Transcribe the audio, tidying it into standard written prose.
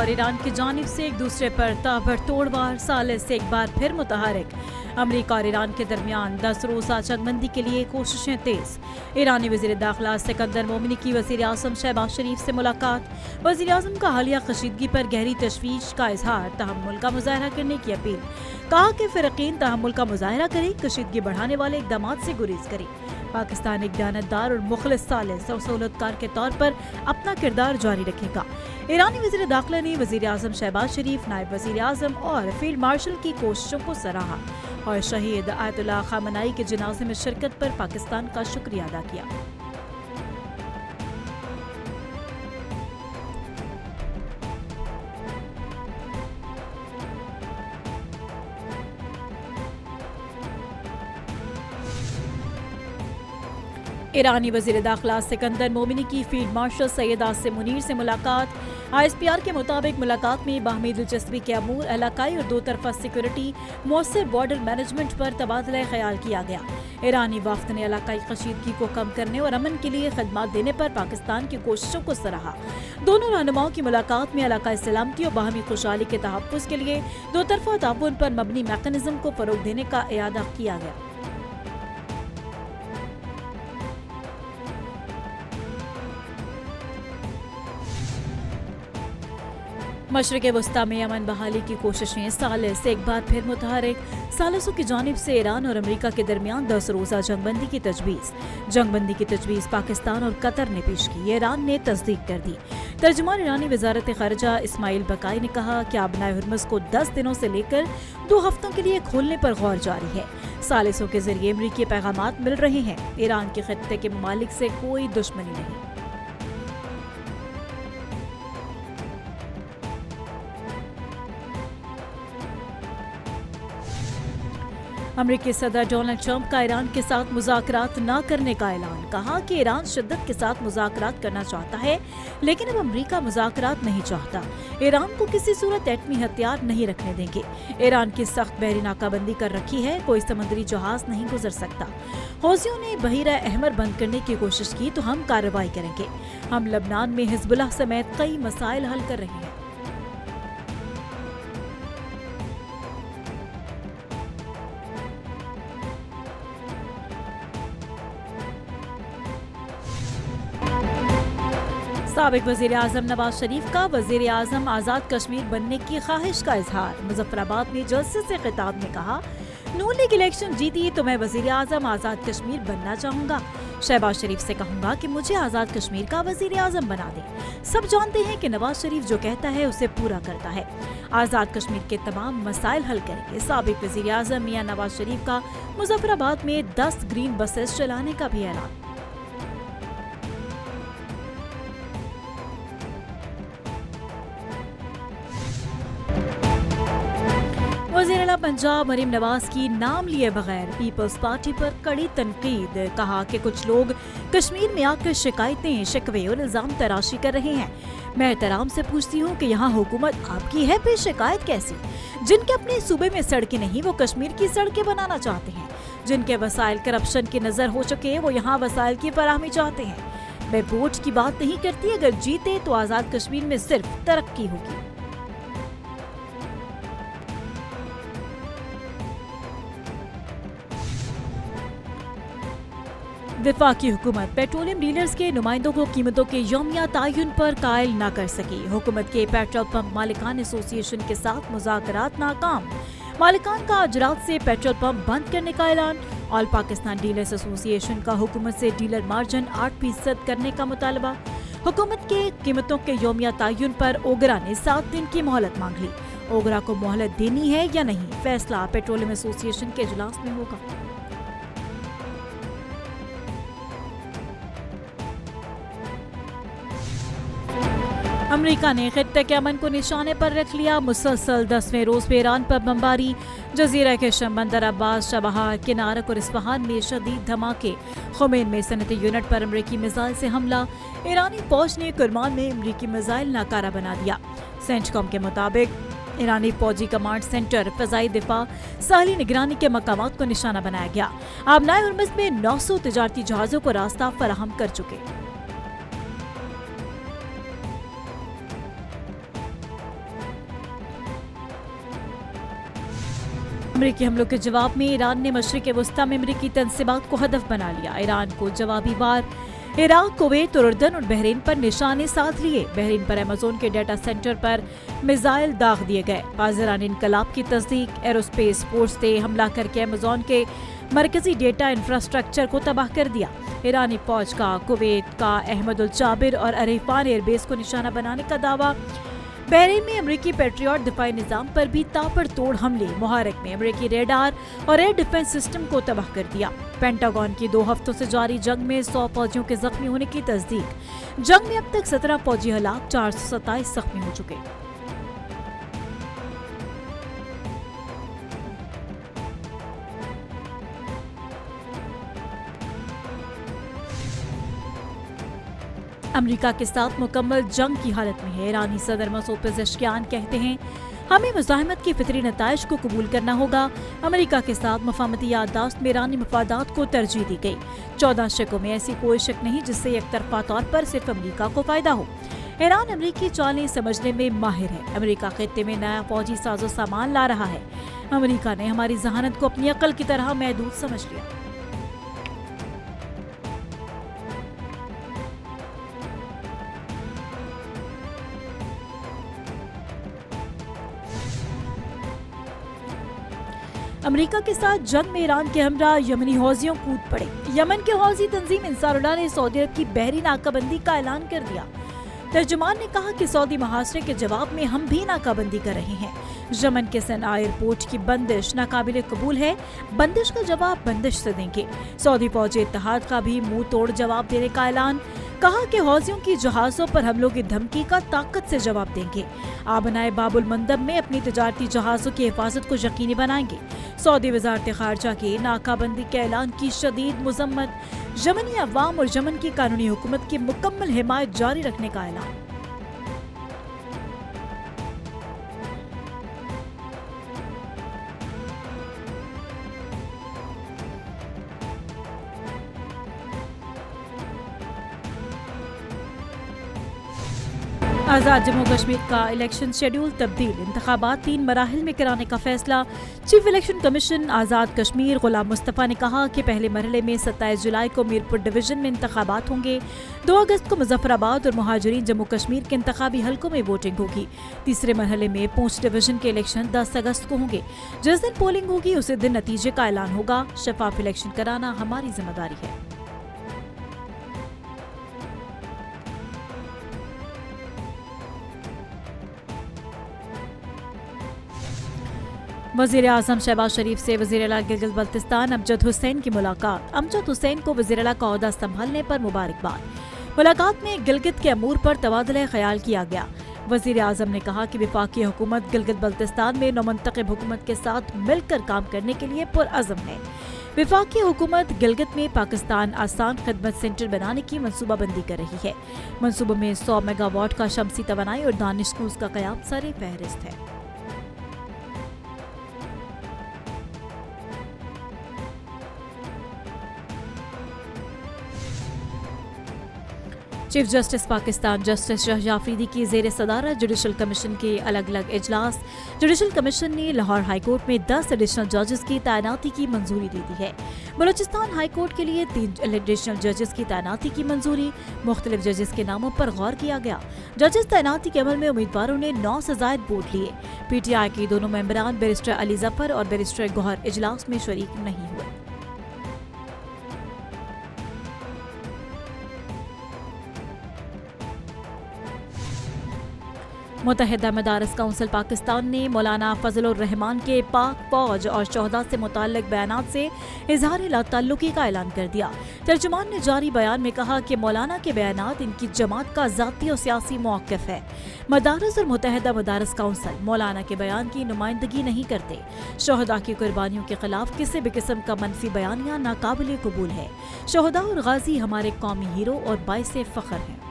और ईरान की जानिब से एक दूसरे पर ताबड़तोड़ वार सालिस एक बार फिर मुतहरिक। अमरीका और ईरान के दरमियान 10 रोज़ा जंगबंदी के लिए कोशिशें तेज। ईरानी वज़ीर दाखिला सिकंदर मोमिनी की वज़ीर आज़म शहबाज शरीफ से मुलाकात। वज़ीर आज़म का हालिया कशीदगी पर गहरी तशवीश का इजहार, तहम्मुल का मुजाहरा करने की अपील। कहा कि फ़िरक़ीन तहम्मुल का मुजाहरा करें, कशीदगी बढ़ाने वाले इक़दामात से गुरेज करें। पाकिस्तान एक दयानतदार और मुखलिस सालिस और सहूलतकार के तौर पर अपना किरदार जारी रखेगा। ईरानी वज़ीर दाखिला ने वज़ीर आज़म शहबाज शरीफ, नायब वज़ीर आज़म और फील्ड मार्शल की कोशिशों को सराहा और शहीद आयतुल्लाह खामनाई के जनाजे में शिरकत पर पाकिस्तान का शुक्रिया अदा किया। ईरानी वज़ीर दाखिला सिकंदर मोमिनी की फील्ड मार्शल सैयद आसिम मुनीर से मुलाकात। ISPR के मुताबिक मुलाकात में बाहमी दिलचस्पी के अमूर, इलाकाई और दो तरफा सिक्योरिटी, मौसर बॉर्डर मैनेजमेंट पर तबादला ख्याल किया गया। ईरानी वफ्द ने इलाकाई कशीदगी को कम करने और अमन के लिए खदमात देने पर पाकिस्तान की कोशिशों को सराहा। दोनों रहनुमाओं की मुलाकात में इलाकाई सलामती और बाहमी खुशहाली के तहफ़्फ़ुज़ के लिए दो तरफा ताउन पर मबनी मैकेनिज्म को फ़रोग़ देने का इरादा किया गया। मशरिक़ वस्ता में अमन बहाली की कोशिशें सालिस एक बार फिर मुतहरिक। सालिसों की जानिब से ईरान और अमरीका के दरमियान 10 रोज़ा जंगबंदी की तजवीज़। जंगबंदी की तजवीज़ पाकिस्तान और कतर ने पेश की, ईरान ने तस्दीक कर दी। तर्जुमान ईरानी वज़ारत ख़ारिजा इस्माइल बकाई ने कहा कि आबनाए हुर्मुज़ को 10 दिनों से लेकर 2 हफ्तों के लिए खोलने पर गौर जारी है। सालिसों के जरिए अमरीकी पैगामात मिल रहे हैं। ईरान के खत्ते के ममालिक से कोई दुश्मनी नहीं। अमरीकी सदर डोनाल्ड ट्रंप का ईरान के साथ मुज़ाकरात न करने का ऐलान। कहा कि ईरान शिद्दत के साथ मुज़ाकरात करना चाहता है, लेकिन अब अमरीका मुज़ाकरात नहीं चाहता। ईरान को किसी सूरत एटमी हथियार नहीं रखने देंगे। ईरान की सख्त बहरी नाकाबंदी कर रखी है, कोई समुद्री जहाज नहीं गुजर सकता। हौसियों ने बहीरा अहमर बंद करने की कोशिश की तो हम कार्रवाई करेंगे। हम लबनान में हिजबुल्लाह समेत कई मसाइल हल कर रहे हैं। साबिक वज़ीर आज़म नवाज शरीफ का वज़ीर आज़म आज़ाद कश्मीर बनने की ख्वाहिश का इजहार। मुजफ्फराबाद में जलसे से खिताब में कहा, नून लीग इलेक्शन जीती तो मैं वज़ीर आज़म आज़ाद कश्मीर बनना चाहूँगा। शहबाज शरीफ से कहूँगा कि मुझे आज़ाद कश्मीर का वज़ीर आज़म बना दें। सब जानते हैं कि नवाज शरीफ जो कहता है उसे पूरा करता है। आज़ाद कश्मीर के तमाम मसाइल हल करेंगे। साबिक वज़ीर आज़म मियां नवाज शरीफ का मुजफ्फराबाद में 10 ग्रीन बसेस चलाने का भी ऐलान। वज़ीर-ए-आला पंजाब मरीम नवाज की नाम लिए बगैर पीपल्स पार्टी पर कड़ी तनकीद। कहा कि कुछ लोग कश्मीर में आकर शिकायतें, शिकवे और इल्जाम तराशी कर रहे हैं। मैं एहतराम से पूछती हूँ कि यहाँ हुकूमत आपकी है, फिर शिकायत कैसी? जिनके अपने सूबे में सड़कें नहीं, वो कश्मीर की सड़कें बनाना चाहते हैं। जिनके वसाइल करप्शन की नजर हो चुके हैं, वो यहाँ वसाइल की फराहमी चाहते हैं। मैं वोट की बात नहीं करती, अगर जीते तो आज़ाद कश्मीर में सिर्फ तरक्की होगी। वफाकी हुकूमत पेट्रोलियम डीलर्स के नुमाइंदों को कीमतों के यौमिया तायुन पर कायल न कर सकी। हुकूमत के पेट्रोल पंप मालिकान एसोसिएशन के साथ मुज़ाकरात नाकाम। मालिकान का अजरात से पेट्रोल पंप बंद करने का ऐलान। ऑल पाकिस्तान डीलर्स एसोसिएशन का हुकूमत से डीलर मार्जिन 8% करने का मुतालबा। हुकूमत के कीमतों के यौमिया तायुन पर ओगरा ने 7 दिन की मोहलत मांग ली। ओगरा को मोहलत देनी है या नहीं, फैसला पेट्रोलियम एसोसिएशन के इजलास में होगा। अमरीका ने खित्ते के अमन को निशाने पर रख लिया। मुसलसल 10वें रोज पे ईरान पर बमबारी। जजीरा के बंदर अब्बास, चबहार, किनारक और इस्फहान में शदीद धमाके। खुमैन में सनती यूनिट पर अमरीकी मिसाइल से हमला। ईरानी फौज ने कुरमान में अमरीकी मिसाइल नाकारा बना दिया। सेंटकॉम के मुताबिक ईरानी फौजी कमांड सेंटर, फ़ज़ाई दिफा, साहली निगरानी के मकामात को निशाना बनाया गया। आबनाए हुर्मुज़ में 900 तिजारती जहाज़ों को रास्ता फराहम कर चुके। अमरीकी हमलों के जवाब में ईरान ने मशरिक वस्ती में अमरीकी तंसीबात को हदफ बना लिया। ईरान को जवाबी वार इराक, कुवैत, उर्दन और बहरीन पर निशाने साध लिए। बहरीन पर अमेज़न के डाटा सेंटर पर मिसाइल दाग दिए गए। बाज़रान इनकलाब की तस्दीक, एरोस्पेस फोर्स ने हमला करके अमेज़न के मरकजी डेटा इंफ्रास्ट्रक्चर को तबाह कर दिया। ईरानी फौज का कुवैत का अहमद उल जाबिर और अरेफान एयरबेस को निशाना बनाने का दावा। बहरीन में अमरीकी पेट्रियट दिफाई निजाम पर भी ताबड़तोड़ हमले। मुहारक में अमरीकी रेडार और एयर डिफेंस सिस्टम को तबाह कर दिया। पेंटागन की 2 हफ्तों से जारी जंग में 100 फौजियों के जख्मी होने की तस्दीक। जंग में अब तक 17 फौजी हलाक, 427 जख्मी हो चुके। अमेरिका के साथ मुकम्मल जंग की हालत में है। ईरानी सदर मसूद पेज़ेश्कियान कहते हैं, हमें मुज़ाहमत के फितरी नताइज को कबूल करना होगा। अमेरिका के साथ मफाहमती याददाश्त में ईरानी मफादात को तरजीह दी गई। 14 शकों में ऐसी कोई शक नहीं जिससे एक तरफा तौर पर सिर्फ अमेरिका को फायदा हो। ईरान अमेरिकी चालें समझने में माहिर है। अमेरिका खित्ते में नया फौजी साजो सामान ला रहा है। अमेरिका ने हमारी जहानत को अपनी अक्ल की तरह महदूद समझ लिया। अमेरिका के साथ जंग में ईरान के हमरा यमनी हौजियों कूद पड़े। यमन के हौजी तंजीम अंसारुल्लाह ने सऊदी अरब की बहरी नाकाबंदी का ऐलान कर दिया। तर्जुमान ने कहा कि सऊदी मुहासरे के जवाब में हम भी नाकाबंदी कर रहे हैं। यमन के सना एयरपोर्ट की बंदिश नाकाबिले कबूल है। बंदिश का जवाब बंदिश से देंगे। सऊदी फौजी इत्तेहाद का भी मुंह तोड़ जवाब देने का ऐलान। कहा कि हौजियों की जहाजों पर हमलों की धमकी का ताकत से जवाब देंगे। आबनाए बाबुल मंदब में अपनी तिजारती जहाजों की हिफाजत को यकीनी बनाएंगे। सऊदी वजारत खारजा की नाकाबंदी के ऐलान की शदीद मुजम्मत। यमनी अवाम और यमन की कानूनी हुकूमत की मुकम्मल हिमायत जारी रखने का ऐलान। आज़ाद जम्मू कश्मीर का इलेक्शन शेड्यूल तब्दील। इंतखाबात 3 मराहिल में कराने का फैसला। Chief election commission Azad Kashmir गुलाम मुस्तफ़ा ने कहा कि पहले मरहले में 27 जुलाई को मीरपुर डिवीजन में इंतखाबात होंगे। 2 अगस्त को मुजफ्फराबाद और मुहाजिरीन जम्मू कश्मीर के इंतखाबी हलकों में वोटिंग होगी। तीसरे मरहले में पूंछ डिवीजन के इलेक्शन 10 अगस्त को होंगे। जिस दिन पोलिंग होगी उसी दिन नतीजे का ऐलान होगा। शफाफ इलेक्शन कराना हमारी जिम्मेदारी है। वज़ीर आज़म शहबाज शरीफ से वज़ीर आला गिलगित बल्तिस्तान अमजद हुसैन की मुलाकात। अमजद हुसैन को वज़ीर आला का ओहदा संभालने पर मुबारकबाद। मुलाकात में गिलगित के अमूर पर तबादला ख्याल किया गया। वज़ीर आज़म ने कहा कि वफाकी हुकूमत गिलगित बल्तिस्तान में नौमुंतखब हुकूमत के साथ मिलकर काम करने के लिए पुरअज़म है। वफाकी हुकूमत गिलगित में पाकिस्तान आसान खिदमत सेंटर बनाने की मनसूबाबंदी कर रही है। मनसूबे में 100 मेगावाट का शमसी तवानाई और दानिश स्कूल्स का क़याम सरे फहरिस्त है। Chief justice Pakistan justice Shahjahan Afridi की ज़ेर सदारत जुडिशल कमीशन के अलग अलग इजलास। जुडिशल कमीशन ने लाहौर हाईकोर्ट में 10 एडिशनल जजेस की तैनाती की मंजूरी दे दी है। बलूचिस्तान हाईकोर्ट के लिए 3 एडिशनल जजेस की तैनाती की मंजूरी। मुख्तलिफ जजेस के नामों पर गौर किया गया। जजेस तैनाती के अमल में उम्मीदवारों ने 9 से ज़ायद वोट लिए। PTI के दोनों मेंबरान बैरिस्टर अली जफर और बैरिस्टर गौहर इजलास में शरीक नहीं हुए। मुत्तहिदा मदारस काउंसिल पाकिस्तान ने मौलाना फजलुर रहमान के पाक फौज और शोहदा से मुताल्लिक बयानात से इजहार लाताल्लुकी का ऐलान कर दिया। तर्जुमान ने जारी बयान में कहा कि मौलाना के बयानात इनकी जमात का ज़ाती और सियासी मौक़िफ़ है। मदारस और मुत्तहिदा मदारस काउंसिल मौलाना के बयान की नुमाइंदगी नहीं करते। शोहदा की कुर्बानियों के खिलाफ किसी भी किस्म का मनफी बयानिया नाकाबिले कबूल है। शोहदा और गाजी हमारे कौमी हीरो और बाइसे फ़ख्र हैं।